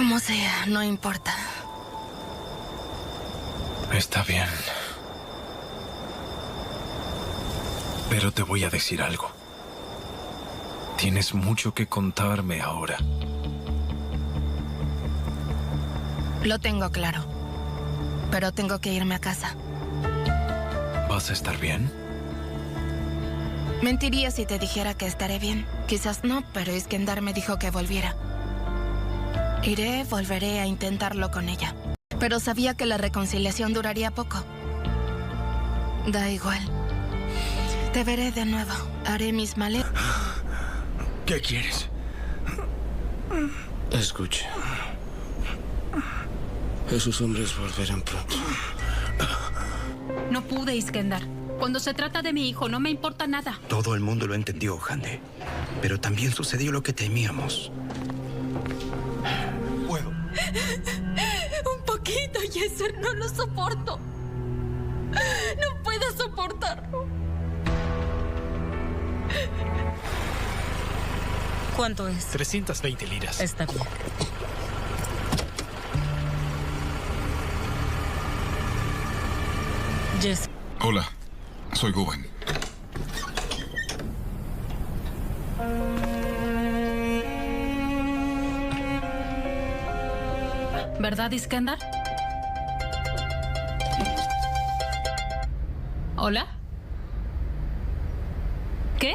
Como sea, no importa. Está bien. Pero te voy a decir algo. Tienes mucho que contarme ahora. Lo tengo claro. Pero tengo que irme a casa. ¿Vas a estar bien? Mentiría si te dijera que estaré bien. Quizás no, pero Iskandar me dijo que volviera. Volveré a intentarlo con ella. Pero sabía que la reconciliación duraría poco. Da igual. Te veré de nuevo. Haré mis maletas. ¿Qué quieres? Escuche. Esos hombres volverán pronto. No pude, Iskandar. Cuando se trata de mi hijo, no me importa nada. Todo el mundo lo entendió, Hande. Pero también sucedió lo que temíamos. Puedo. Un poquito, Yeser, no lo soporto. No puedo soportarlo. ¿Cuánto es? 320 liras. Está bien. Yes. Hola, soy Guben. ¿Verdad, Iskandar? ¿Hola? ¿Qué?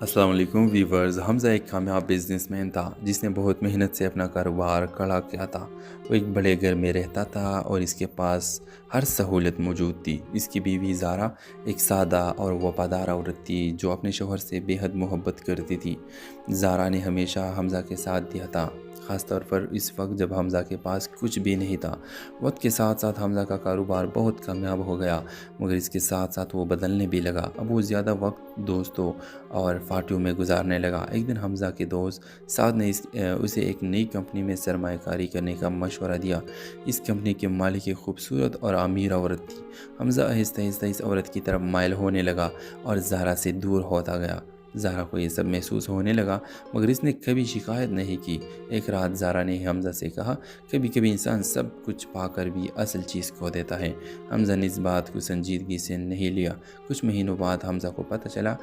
السلام علیکم viewers, حمزہ ایک کامیاب business man تھا جس نے بہت محنت سے اپنا کاروبار کھڑا کیا تھا۔ وہ ایک بڑے گھر میں رہتا تھا اور اس کے پاس ہر سہولت موجود تھی۔ اس کی بیوی زارا ایک سادہ اور وفادار عورت تھی جو اپنے شوہر سے بے حد محبت کرتی تھی۔ زارا نے ہمیشہ حمزہ کے ساتھ دیا تھا، خاص طور پر اس وقت جب حمزہ کے پاس کچھ بھی نہیں تھا۔ وقت کے ساتھ ساتھ حمزہ کا کاروبار بہت کامیاب ہو گیا، مگر اس کے ساتھ ساتھ وہ بدلنے بھی لگا۔ اب وہ زیادہ وقت دوستوں اور پارٹیوں میں گزارنے لگا۔ ایک دن حمزہ کے دوست سعد نے اسے ایک نئی کمپنی میں سرمایہ کاری کرنے کا مشورہ دیا۔ اس کمپنی کے مالک ایک خوبصورت اور امیر عورت تھی۔ حمزہ آہستہ آہستہ اس عورت کی طرف مائل ہونے لگا اور زہرا سے دور ہوتا گیا۔ زہرا کو یہ سب محسوس ہونے لگا، مگر اس نے کبھی شکایت نہیں کی۔ ایک رات زہرا نے حمزہ سے کہا، کبھی کبھی انسان سب کچھ پا کر بھی اصل چیز کھو دیتا ہے۔ حمزہ نے اس بات کو سنجیدگی سے نہیں لیا۔ کچھ مہینوں بعد حمزہ کو پتہ چلا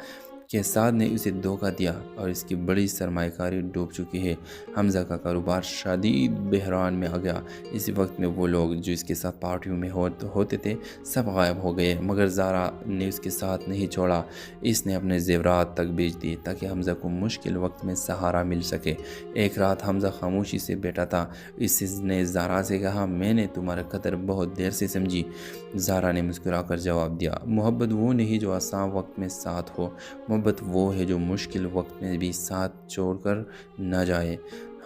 کہ سعد نے اسے دھوکہ دیا اور اس کی بڑی سرمایہ کاری ڈوب چکی ہے۔ حمزہ کا کاروبار شدید بحران میں آ گیا۔ اسی وقت میں وہ لوگ جو اس کے ساتھ پارٹیوں میں ہوتے تھے سب غائب ہو گئے، مگر زارا نے اس کے ساتھ نہیں چھوڑا۔ اس نے اپنے زیورات تک بیچ دیے تاکہ حمزہ کو مشکل وقت میں سہارا مل سکے۔ ایک رات حمزہ خاموشی سے بیٹھا تھا۔ اس نے زارا سے کہا، میں نے تمہارا قدر بہت دیر سے سمجھی۔ زارا نے مسکرا کر جواب دیا، محبت وہ نہیں جو آسان وقت میں ساتھ ہو، محبت وہ ہے جو مشکل وقت میں بھی ساتھ چھوڑ کر نہ جائے۔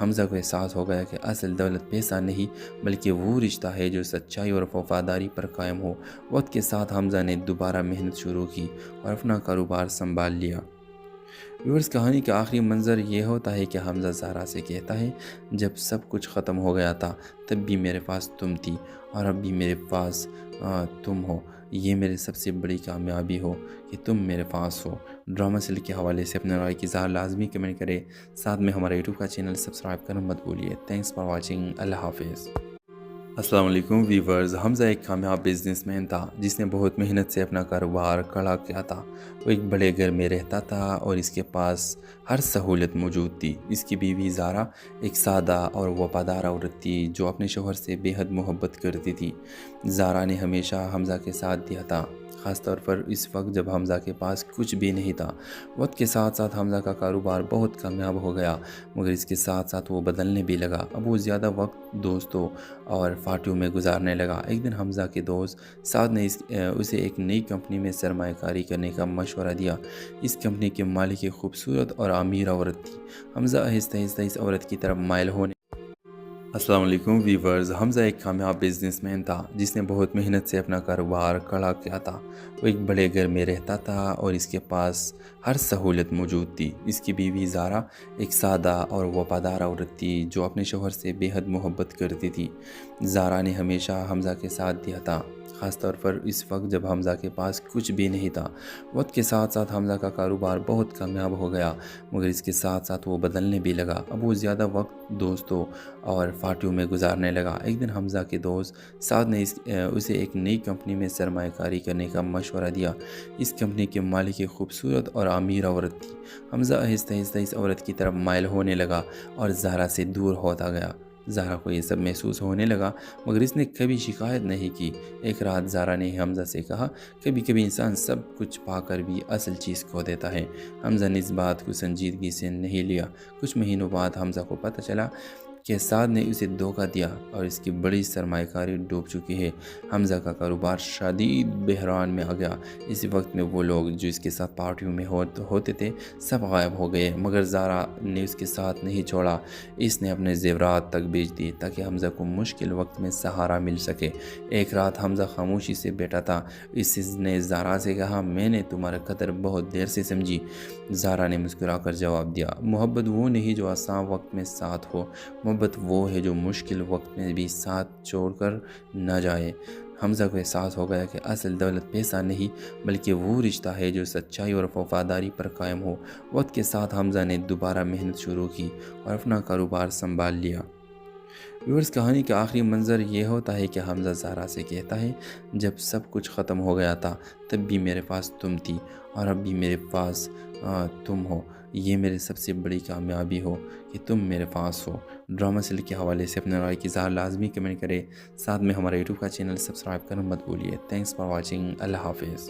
حمزہ کو احساس ہو گیا کہ اصل دولت پیسہ نہیں بلکہ وہ رشتہ ہے جو سچائی اور وفاداری پر قائم ہو۔ وقت کے ساتھ حمزہ نے دوبارہ محنت شروع کی اور اپنا کاروبار سنبھال لیا۔ ویورز، کہانی کا آخری منظر یہ ہوتا ہے کہ حمزہ زارا سے کہتا ہے، جب سب کچھ ختم ہو گیا تھا تب بھی میرے پاس تم تھی اور اب بھی میرے پاس تم ہو۔ یہ میرے سب سے بڑی کامیابی ہو کہ تم میرے پاس ہو۔ ڈرامہ سیل کے حوالے سے اپنے رائے کی اظہار لازمی کمنٹ کرے، ساتھ میں ہمارا یوٹیوب کا چینل سبسکرائب کرنا مت بھولیے۔ Thanks for watching. اللہ حافظ۔ السلام علیکم ویورز، حمزہ ایک کامیاب بزنس مین تھا جس نے بہت محنت سے اپنا کاروبار کھڑا کیا تھا۔ وہ ایک بڑے گھر میں رہتا تھا اور اس کے پاس ہر سہولت موجود تھی۔ اس کی بیوی زارا ایک سادہ اور وفادار عورت تھی جو اپنے شوہر سے بے حد محبت کرتی تھی۔ زارا نے ہمیشہ حمزہ کے ساتھ دیا تھا، خاص طور پر اس وقت جب حمزہ کے پاس کچھ بھی نہیں تھا۔ وقت کے ساتھ ساتھ حمزہ کا کاروبار بہت کامیاب ہو گیا، مگر اس کے ساتھ ساتھ وہ بدلنے بھی لگا۔ اب وہ زیادہ وقت دوستوں اور پارٹیوں میں گزارنے لگا۔ ایک دن حمزہ کے دوست سعد نے اسے ایک نئی کمپنی میں سرمایہ کاری کرنے کا مشورہ دیا۔ اس کمپنی کے مالک ایک خوبصورت اور امیر عورت تھی۔ حمزہ آہستہ آہستہ اس عورت کی طرف مائل ہونے السلام علیکم ویورز، حمزہ ایک کامیاب بزنس مین تھا جس نے بہت محنت سے اپنا کاروبار کھڑا کیا تھا۔ وہ ایک بڑے گھر میں رہتا تھا اور اس کے پاس ہر سہولت موجود تھی۔ اس کی بیوی زارا ایک سادہ اور وفادار عورت تھی جو اپنے شوہر سے بے حد محبت کرتی تھی۔ زارا نے ہمیشہ حمزہ کے ساتھ دیا تھا، خاص طور پر اس وقت جب حمزہ کے پاس کچھ بھی نہیں تھا۔ وقت کے ساتھ ساتھ حمزہ کا کاروبار بہت کامیاب ہو گیا، مگر اس کے ساتھ ساتھ وہ بدلنے بھی لگا۔ اب وہ زیادہ وقت دوستوں اور پارٹیوں میں گزارنے لگا۔ ایک دن حمزہ کے دوست سعد نے اسے ایک نئی کمپنی میں سرمایہ کاری کرنے کا مشورہ دیا۔ اس کمپنی کے مالک ایک خوبصورت اور امیر عورت تھی۔ حمزہ آہستہ آہستہ اس عورت کی طرف مائل ہونے لگا اور زہرا سے دور ہوتا گیا۔ زہرا کو یہ سب محسوس ہونے لگا، مگر اس نے کبھی شکایت نہیں کی۔ ایک رات زہرا نے حمزہ سے کہا، کبھی کبھی انسان سب کچھ پا کر بھی اصل چیز کھو دیتا ہے۔ حمزہ نے اس بات کو سنجیدگی سے نہیں لیا۔ کچھ مہینوں بعد حمزہ کو پتہ چلا کہ سعد نے اسے دھوکہ دیا اور اس کی بڑی سرمایہ کاری ڈوب چکی ہے۔ حمزہ کا کاروبار شدید بحران میں آ گیا۔ اسی وقت میں وہ لوگ جو اس کے ساتھ پارٹیوں میں ہوتے تھے سب غائب ہو گئے، مگر زارا نے اس کے ساتھ نہیں چھوڑا۔ اس نے اپنے زیورات تک بیچ دیے تاکہ حمزہ کو مشکل وقت میں سہارا مل سکے۔ ایک رات حمزہ خاموشی سے بیٹھا تھا۔ اس نے زارا سے کہا، میں نے تمہارا قدر بہت دیر سے سمجھی۔ زارا نے مسکرا کر جواب دیا، محبت وہ نہیں جو آسان وقت میں ساتھ ہو، محبت وہ ہے جو مشکل وقت میں بھی ساتھ چھوڑ کر نہ جائے۔ حمزہ کو احساس ہو گیا کہ اصل دولت پیسہ نہیں بلکہ وہ رشتہ ہے جو سچائی اور وفاداری پر قائم ہو۔ وقت کے ساتھ حمزہ نے دوبارہ محنت شروع کی اور اپنا کاروبار سنبھال لیا۔ ویورز، کہانی کا آخری منظر یہ ہوتا ہے کہ حمزہ زارا سے کہتا ہے، جب سب کچھ ختم ہو گیا تھا تب بھی میرے پاس تم تھی اور اب بھی میرے پاس تم ہو۔ یہ میرے سب سے بڑی کامیابی ہو کہ تم میرے پاس ہو۔ ڈرامہ سیل کے حوالے سے اپنے رائے کی اظہار لازمی کمنٹ کرے، ساتھ میں ہمارا یوٹیوب کا چینل سبسکرائب کرنا مت بھولیے۔ Thanks for watching. اللہ حافظ۔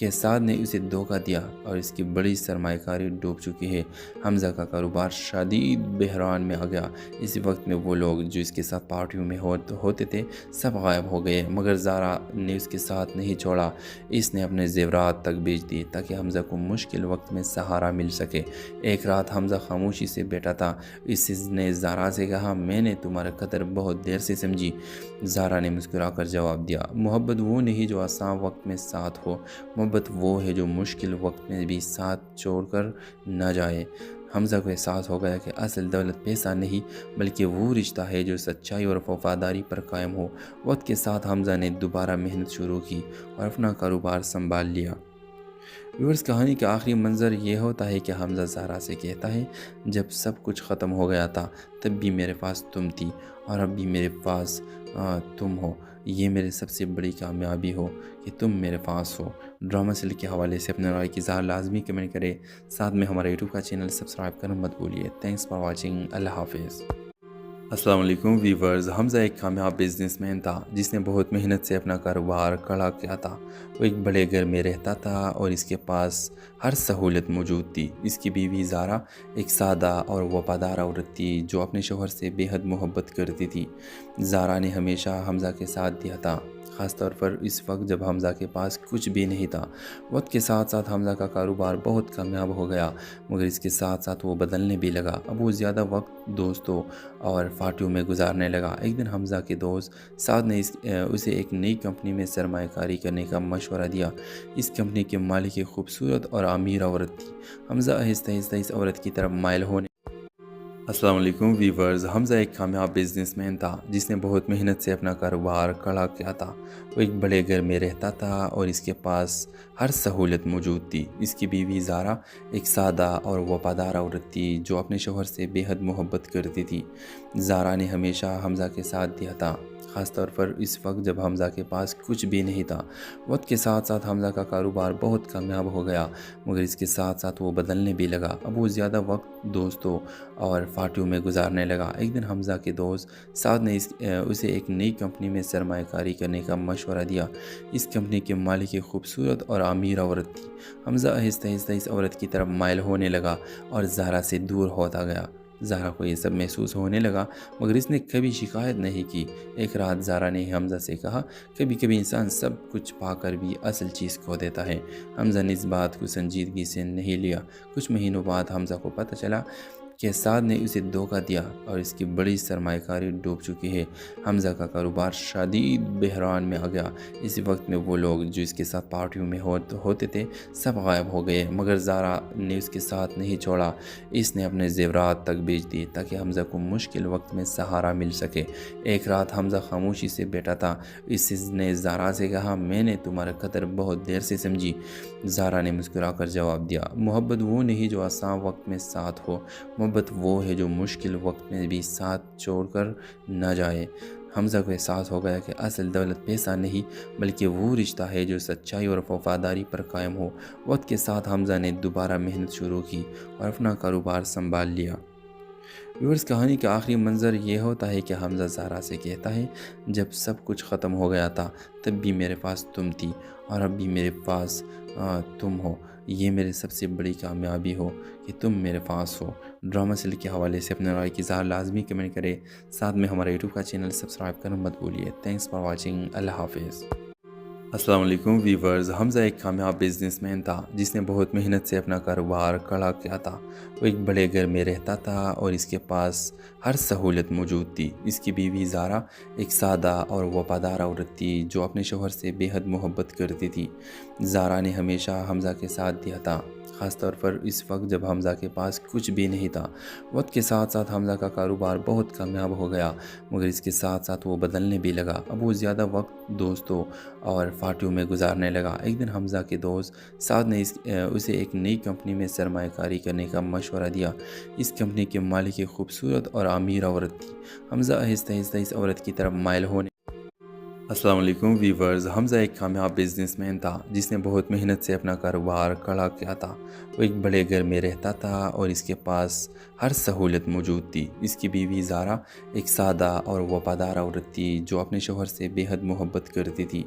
کہ سعد نے اسے دھوکہ دیا اور اس کی بڑی سرمایہ کاری ڈوب چکی ہے۔ حمزہ کا کاروبار شدید بحران میں آ گیا۔ اسی وقت میں وہ لوگ جو اس کے ساتھ پارٹیوں میں ہوتے تھے سب غائب ہو گئے، مگر زارا نے اس کے ساتھ نہیں چھوڑا۔ اس نے اپنے زیورات تک بیچ دیے تاکہ حمزہ کو مشکل وقت میں سہارا مل سکے۔ ایک رات حمزہ خاموشی سے بیٹھا تھا۔ اس نے زارا سے کہا، میں نے تمہارا قدر بہت دیر سے سمجھی۔ زارا نے مسکرا کر جواب دیا، محبت وہ نہیں جو آسان وقت میں ساتھ ہو، محبت وہ ہے جو مشکل وقت میں بھی ساتھ چھوڑ کر نہ جائے۔ حمزہ کو احساس ہو گیا کہ اصل دولت پیسہ نہیں بلکہ وہ رشتہ ہے جو سچائی اور وفاداری پر قائم ہو۔ وقت کے ساتھ حمزہ نے دوبارہ محنت شروع کی اور اپنا کاروبار سنبھال لیا۔ ویورز، کہانی کا آخری منظر یہ ہوتا ہے کہ حمزہ زارا سے کہتا ہے، جب سب کچھ ختم ہو گیا تھا تب بھی میرے پاس تم تھی اور اب بھی میرے پاس تم ہو۔ یہ میرے سب سے بڑی کامیابی ہو کہ تم میرے پاس ہو۔ ڈرامہ سیل کے حوالے سے اپنے رائے کی اظہار لازمی کمنٹ کریں، ساتھ میں ہمارا یوٹیوب کا چینل سبسکرائب کرنا مت بھولیے۔ Thanks for watching. اللہ حافظ۔ السلام علیکم ویورز، حمزہ ایک کامیاب بزنس مین تھا جس نے بہت محنت سے اپنا کاروبار کھڑا کیا تھا۔ وہ ایک بڑے گھر میں رہتا تھا اور اس کے پاس ہر سہولت موجود تھی۔ اس کی بیوی زارا ایک سادہ اور وفادار عورت تھی جو اپنے شوہر سے بے حد محبت کرتی تھی۔ زارا نے ہمیشہ حمزہ کے ساتھ دیا تھا، خاص طور پر اس وقت جب حمزہ کے پاس کچھ بھی نہیں تھا۔ وقت کے ساتھ ساتھ حمزہ کا کاروبار بہت کامیاب ہو گیا، مگر اس کے ساتھ ساتھ وہ بدلنے بھی لگا۔ اب وہ زیادہ وقت دوستوں اور پارٹیوں میں گزارنے لگا۔ ایک دن حمزہ کے دوست سعد نے اسے ایک نئی کمپنی میں سرمایہ کاری کرنے کا مشورہ دیا۔ اس کمپنی کے مالک ایک خوبصورت اور امیر عورت تھی۔ حمزہ آہستہ آہستہ اس عورت کی طرف مائل ہونے السلام علیکم ویورز، حمزہ ایک کامیاب بزنس مین تھا جس نے بہت محنت سے اپنا کاروبار کھڑا کیا تھا۔ وہ ایک بڑے گھر میں رہتا تھا اور اس کے پاس ہر سہولت موجود تھی۔ اس کی بیوی زارا ایک سادہ اور وفادار عورت تھی جو اپنے شوہر سے بے حد محبت کرتی تھی۔ زارا نے ہمیشہ حمزہ کے ساتھ دیا تھا، خاص طور پر اس وقت جب حمزہ کے پاس کچھ بھی نہیں تھا۔ وقت کے ساتھ ساتھ حمزہ کا کاروبار بہت کامیاب ہو گیا، مگر اس کے ساتھ ساتھ وہ بدلنے بھی لگا۔ اب وہ زیادہ وقت دوستوں اور پارٹیوں میں گزارنے لگا۔ ایک دن حمزہ کے دوست سعد نے اسے ایک نئی کمپنی میں سرمایہ کاری کرنے کا مشورہ دیا۔ اس کمپنی کے مالک ایک خوبصورت اور امیر عورت تھی۔ حمزہ آہستہ آہستہ اس عورت کی طرف مائل ہونے لگا اور زارا سے دور ہوتا گیا۔ زارا کو یہ سب محسوس ہونے لگا، مگر اس نے کبھی شکایت نہیں کی۔ ایک رات زارا نے حمزہ سے کہا، کبھی کبھی انسان سب کچھ پا کر بھی اصل چیز کھو دیتا ہے۔ حمزہ نے اس بات کو سنجیدگی سے نہیں لیا۔ کچھ مہینوں بعد حمزہ کو پتہ چلا کہ سعد نے اسے دھوکہ دیا اور اس کی بڑی سرمایہ کاری ڈوب چکی ہے۔ حمزہ کا کاروبار شدید بحران میں آ گیا۔ اسی وقت میں وہ لوگ جو اس کے ساتھ پارٹیوں میں ہوتے تھے سب غائب ہو گئے، مگر زارا نے اس کے ساتھ نہیں چھوڑا۔ اس نے اپنے زیورات تک بیچ دیے تاکہ حمزہ کو مشکل وقت میں سہارا مل سکے۔ ایک رات حمزہ خاموشی سے بیٹھا تھا۔ اس نے زارا سے کہا، میں نے تمہارا قدر بہت دیر سے سمجھی۔ زارا نے مسکرا کر جواب دیا، محبت وہ نہیں جو آسان وقت میں ساتھ ہو، محبت وہ ہے جو مشکل وقت میں بھی ساتھ چھوڑ کر نہ جائے۔ حمزہ کو احساس ہو گیا کہ اصل دولت پیسہ نہیں بلکہ وہ رشتہ ہے جو سچائی اور وفاداری پر قائم ہو۔ وقت کے ساتھ حمزہ نے دوبارہ محنت شروع کی اور اپنا کاروبار سنبھال لیا۔ ویورز، کہانی کا آخری منظر یہ ہوتا ہے کہ حمزہ زارا سے کہتا ہے، جب سب کچھ ختم ہو گیا تھا تب بھی میرے پاس تم تھی اور اب بھی میرے پاس تم ہو۔ یہ میرے سب سے بڑی کامیابی ہو کہ تم میرے پاس ہو۔ ڈرامہ سیل کے حوالے سے اپنے رائے کی اظہار لازمی کمنٹ کریں، ساتھ میں ہمارا یوٹیوب کا چینل سبسکرائب کرنا مت بھولیے۔ Thanks for watching. اللہ حافظ۔ السلام علیکم ویورز، حمزہ ایک کامیاب بزنس مین تھا جس نے بہت محنت سے اپنا کاروبار کھڑا کیا تھا۔ وہ ایک بڑے گھر میں رہتا تھا اور اس کے پاس ہر سہولت موجود تھی۔ اس کی بیوی زارا ایک سادہ اور وفادار عورت تھی جو اپنے شوہر سے بے حد محبت کرتی تھی۔ زارا نے ہمیشہ حمزہ کے ساتھ دیا تھا، خاص طور پر اس وقت جب حمزہ کے پاس کچھ بھی نہیں تھا۔ وقت کے ساتھ ساتھ حمزہ کا کاروبار بہت کامیاب ہو گیا، مگر اس کے ساتھ ساتھ وہ بدلنے بھی لگا۔ اب وہ زیادہ وقت دوستوں اور پارٹیوں میں گزارنے لگا۔ ایک دن حمزہ کے دوست سعد نے اسے ایک نئی کمپنی میں سرمایہ کاری کرنے کا مشورہ دیا۔ اس کمپنی کے مالک ایک خوبصورت اور امیر عورت تھی۔ حمزہ آہستہ آہستہ اس عورت کی طرف مائل ہونے السلام علیکم ویورز، حمزہ ایک کامیاب بزنس مین تھا جس نے بہت محنت سے اپنا کاروبار کھڑا کیا تھا۔ وہ ایک بڑے گھر میں رہتا تھا اور اس کے پاس ہر سہولت موجود تھی۔ اس کی بیوی زارا ایک سادہ اور وفادار عورت تھی جو اپنے شوہر سے بے حد محبت کرتی تھی۔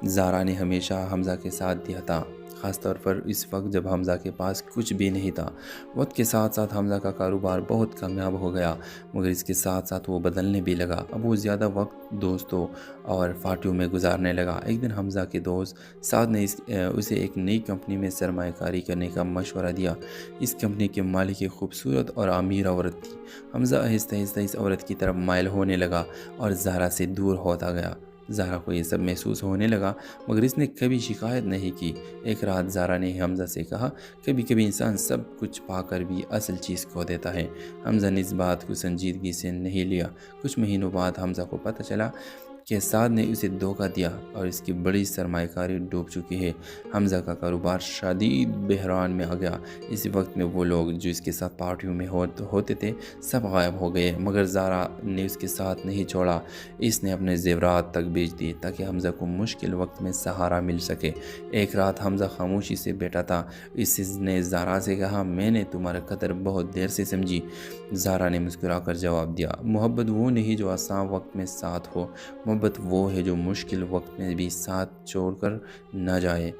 زارا نے ہمیشہ حمزہ کے ساتھ دیا تھا، خاص طور پر اس وقت جب حمزہ کے پاس کچھ بھی نہیں تھا۔ وقت کے ساتھ ساتھ حمزہ کا کاروبار بہت کامیاب ہو گیا، مگر اس کے ساتھ ساتھ وہ بدلنے بھی لگا۔ اب وہ زیادہ وقت دوستوں اور پارٹیوں میں گزارنے لگا۔ ایک دن حمزہ کے دوست سعد نے اسے ایک نئی کمپنی میں سرمایہ کاری کرنے کا مشورہ دیا۔ اس کمپنی کے مالک ایک خوبصورت اور امیر عورت تھی۔ حمزہ آہستہ آہستہ اس عورت کی طرف مائل ہونے لگا اور زہرا سے دور ہوتا گیا۔ زہرا کو یہ سب محسوس ہونے لگا، مگر اس نے کبھی شکایت نہیں کی۔ ایک رات زہرا نے حمزہ سے کہا، کبھی کبھی انسان سب کچھ پا کر بھی اصل چیز کھو دیتا ہے۔ حمزہ نے اس بات کو سنجیدگی سے نہیں لیا۔ کچھ مہینوں بعد حمزہ کو پتہ چلا کہ سعد نے اسے دھوکہ دیا اور اس کی بڑی سرمایہ کاری ڈوب چکی ہے۔ حمزہ کا کاروبار شدید بحران میں آ گیا۔ اسی وقت میں وہ لوگ جو اس کے ساتھ پارٹیوں میں ہوتے تھے سب غائب ہو گئے، مگر زہرا نے اس کے ساتھ نہیں چھوڑا۔ اس نے اپنے زیورات تک بیچ دیے تاکہ حمزہ کو مشکل وقت میں سہارا مل سکے۔ ایک رات حمزہ خاموشی سے بیٹھا تھا۔ اس نے زہرا سے کہا، میں نے تمہارا قدر بہت دیر سے سمجھی۔ زہرا نے مسکرا کر جواب دیا، محبت وہ نہیں جو آسان وقت میں ساتھ ہو، محبت وہ ہے جو مشکل وقت میں بھی ساتھ چھوڑ کر نہ جائے۔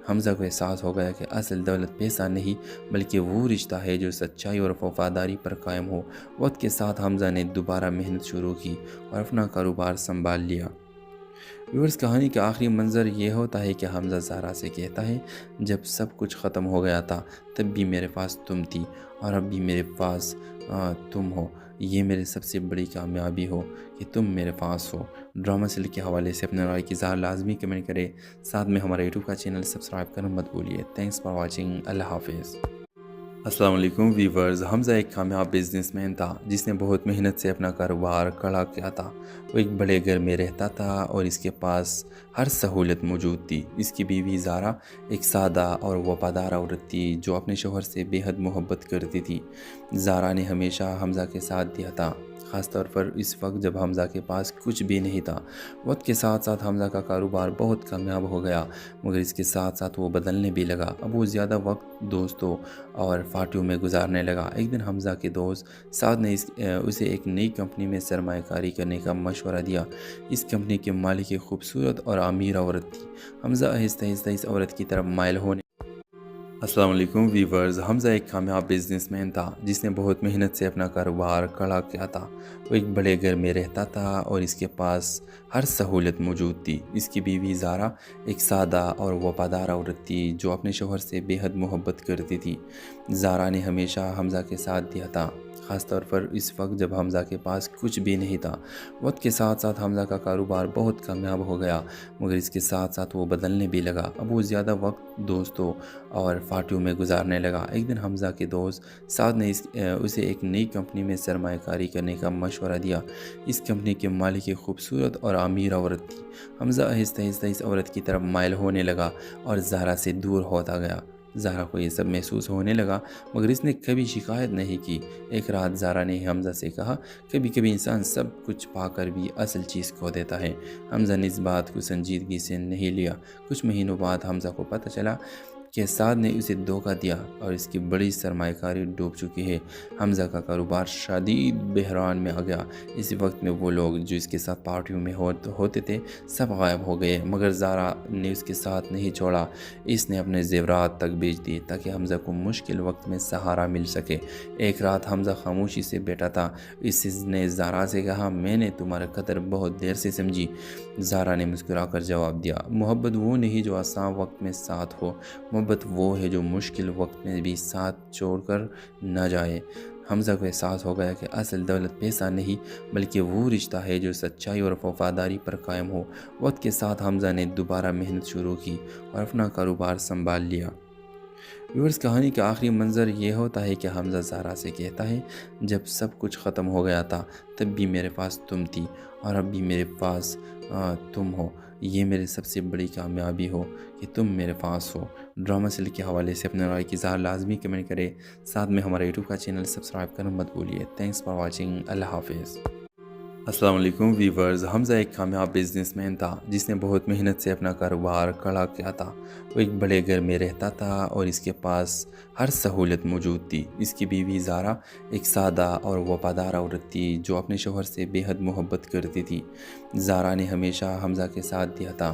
حمزہ کو احساس ہو گیا کہ اصل دولت پیسہ نہیں بلکہ وہ رشتہ ہے جو سچائی اور وفاداری پر قائم ہو۔ وقت کے ساتھ حمزہ نے دوبارہ محنت شروع کی اور اپنا کاروبار سنبھال لیا۔ ویورز، کہانی کا آخری منظر یہ ہوتا ہے کہ حمزہ زہرا سے کہتا ہے، جب سب کچھ ختم ہو گیا تھا تب بھی میرے پاس تم تھی اور اب بھی میرے پاس تم ہو۔ یہ میرے سب سے بڑی کامیابی ہو کہ تم میرے پاس ہو۔ ڈرامہ سیل کے حوالے سے اپنے رائے کی اظہار لازمی کمنٹ کریں، ساتھ میں ہمارا یوٹیوب کا چینل سبسکرائب کرنا مت بھولیے۔ Thanks for watching. اللہ حافظ۔ السلام علیکم ویورز، حمزہ ایک کامیاب بزنس مین تھا جس نے بہت محنت سے اپنا کاروبار کھڑا کیا تھا۔ وہ ایک بڑے گھر میں رہتا تھا اور اس کے پاس ہر سہولت موجود تھی۔ اس کی بیوی زارا ایک سادہ اور وفادار عورت تھی جو اپنے شوہر سے بے حد محبت کرتی تھی۔ زارا نے ہمیشہ حمزہ کے ساتھ دیا تھا، خاص طور پر اس وقت جب حمزہ کے پاس کچھ بھی نہیں تھا۔ وقت کے ساتھ ساتھ حمزہ کا کاروبار بہت کامیاب ہو گیا، مگر اس کے ساتھ ساتھ وہ بدلنے بھی لگا۔ اب وہ زیادہ وقت دوستوں اور پارٹیوں میں گزارنے لگا۔ ایک دن حمزہ کے دوست سعد نے اسے ایک نئی کمپنی میں سرمایہ کاری کرنے کا مشورہ دیا۔ اس کمپنی کے مالک ایک خوبصورت اور امیر عورت تھی۔ حمزہ آہستہ آہستہ اس عورت کی طرف مائل ہونے السلام علیکم ویورز، حمزہ ایک کامیاب بزنس مین تھا جس نے بہت محنت سے اپنا کاروبار کھڑا کیا تھا۔ وہ ایک بڑے گھر میں رہتا تھا اور اس کے پاس ہر سہولت موجود تھی۔ اس کی بیوی زارا ایک سادہ اور وفادار عورت تھی جو اپنے شوہر سے بے حد محبت کرتی تھی۔ زارا نے ہمیشہ حمزہ کے ساتھ دیا تھا، خاص طور پر اس وقت جب حمزہ کے پاس کچھ بھی نہیں تھا۔ وقت کے ساتھ ساتھ حمزہ کا کاروبار بہت کامیاب ہو گیا، مگر اس کے ساتھ ساتھ وہ بدلنے بھی لگا۔ اب وہ زیادہ وقت دوستوں اور پارٹیوں میں گزارنے لگا۔ ایک دن حمزہ کے دوست سعد نے اسے ایک نئی کمپنی میں سرمایہ کاری کرنے کا مشورہ دیا۔ اس کمپنی کے مالک ایک خوبصورت اور امیر عورت تھی۔ حمزہ آہستہ آہستہ اس عورت کی طرف مائل ہونے لگا اور زہرا سے دور ہوتا گیا۔ زہرا کو یہ سب محسوس ہونے لگا، مگر اس نے کبھی شکایت نہیں کی۔ ایک رات زہرا نے حمزہ سے کہا، کبھی کبھی انسان سب کچھ پا کر بھی اصل چیز کھو دیتا ہے۔ حمزہ نے اس بات کو سنجیدگی سے نہیں لیا۔ کچھ مہینوں بعد حمزہ کو پتہ چلا کہ سعد نے اسے دھوکہ دیا اور اس کی بڑی سرمایہ کاری ڈوب چکی ہے۔ حمزہ کا کاروبار شدید بحران میں آ گیا۔ اسی وقت میں وہ لوگ جو اس کے ساتھ پارٹیوں میں ہوتے تھے سب غائب ہو گئے، مگر زارا نے اس کے ساتھ نہیں چھوڑا۔ اس نے اپنے زیورات تک بیچ دیے تاکہ حمزہ کو مشکل وقت میں سہارا مل سکے۔ ایک رات حمزہ خاموشی سے بیٹھا تھا۔ اس نے زارا سے کہا، میں نے تمہارا قدر بہت دیر سے سمجھی۔ زارا نے مسکرا کر جواب دیا، محبت وہ نہیں جو آسان وقت میں ساتھ ہو، محبت وہ ہے جو مشکل وقت میں بھی ساتھ چھوڑ کر نہ جائے۔ حمزہ کو احساس ہو گیا کہ اصل دولت پیسہ نہیں بلکہ وہ رشتہ ہے جو سچائی اور وفاداری پر قائم ہو۔ وقت کے ساتھ حمزہ نے دوبارہ محنت شروع کی اور اپنا کاروبار سنبھال لیا۔ ویورز، کہانی کا آخری منظر یہ ہوتا ہے کہ حمزہ زارا سے کہتا ہے، جب سب کچھ ختم ہو گیا تھا تب بھی میرے پاس تم تھی اور اب بھی میرے پاس تم ہو۔ یہ میرے سب سے بڑی کامیابی ہو کہ تم میرے پاس ہو۔ ڈرامہ سیل کے حوالے سے اپنے رائے کی اظہار لازمی کمنٹ کریں، ساتھ میں ہمارا یوٹیوب کا چینل سبسکرائب کرنا مت بھولیے۔ Thanks for watching. اللہ حافظ۔ السلام علیکم ویورز، حمزہ ایک کامیاب بزنس مین تھا جس نے بہت محنت سے اپنا کاروبار کھڑا کیا تھا۔ وہ ایک بڑے گھر میں رہتا تھا اور اس کے پاس ہر سہولت موجود تھی۔ اس کی بیوی زارا ایک سادہ اور وفادار عورت تھی جو اپنے شوہر سے بے حد محبت کرتی تھی۔ زارا نے ہمیشہ حمزہ کے ساتھ دیا تھا،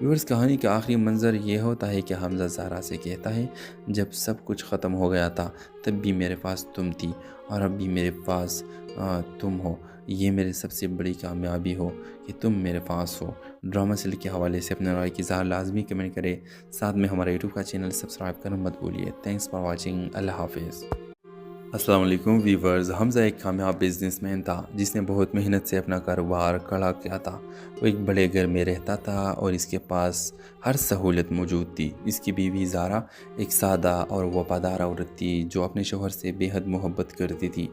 ویورز کہانی کا آخری منظر یہ ہوتا ہے کہ حمزہ زارا سے کہتا ہے جب سب کچھ ختم ہو گیا تھا تب بھی میرے پاس تم تھی اور اب بھی میرے پاس تم ہو، یہ میرے سب سے بڑی کامیابی ہو کہ تم میرے پاس ہو۔ ڈرامہ سیریل کے حوالے سے اپنے رائے کی اظہار لازمی کمنٹ کرے، ساتھ میں ہمارا یوٹیوب کا چینل سبسکرائب کرنا مت بھولیے۔ تھینکس فار واچنگ، اللہ حافظ۔ السلام علیکم ویورز، حمزہ ایک کامیاب بزنس مین تھا جس نے بہت محنت سے اپنا کاروبار کھڑا کیا تھا۔ وہ ایک بڑے گھر میں رہتا تھا اور اس کے پاس ہر سہولت موجود تھی۔ اس کی بیوی زارا ایک سادہ اور وفادار عورت تھی جو اپنے شوہر سے بے حد محبت کرتی تھی۔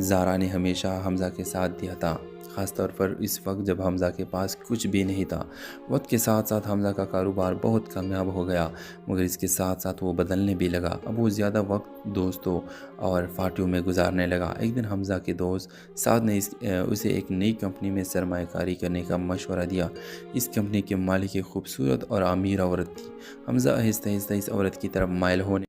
زارا نے ہمیشہ حمزہ کے ساتھ دیا تھا، خاص طور پر اس وقت جب حمزہ کے پاس کچھ بھی نہیں تھا۔ وقت کے ساتھ ساتھ حمزہ کا کاروبار بہت کامیاب ہو گیا، مگر اس کے ساتھ ساتھ وہ بدلنے بھی لگا۔ اب وہ زیادہ وقت دوستوں اور پارٹیوں میں گزارنے لگا۔ ایک دن حمزہ کے دوست سعد نے اسے ایک نئی کمپنی میں سرمایہ کاری کرنے کا مشورہ دیا۔ اس کمپنی کے مالک ایک خوبصورت اور امیر عورت تھی۔ حمزہ آہستہ آہستہ اس عورت کی طرف مائل ہونے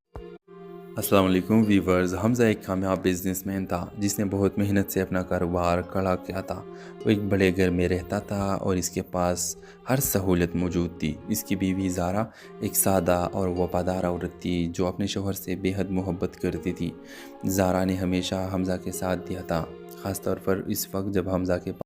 السلام علیکم ویورز، حمزہ ایک کامیاب بزنس مین تھا جس نے بہت محنت سے اپنا کاروبار کھڑا کیا تھا۔ وہ ایک بڑے گھر میں رہتا تھا اور اس کے پاس ہر سہولت موجود تھی۔ اس کی بیوی زارا ایک سادہ اور وفادار عورت تھی جو اپنے شوہر سے بے حد محبت کرتی تھی۔ زارا نے ہمیشہ حمزہ کے ساتھ دیا تھا، خاص طور پر اس وقت جب حمزہ کے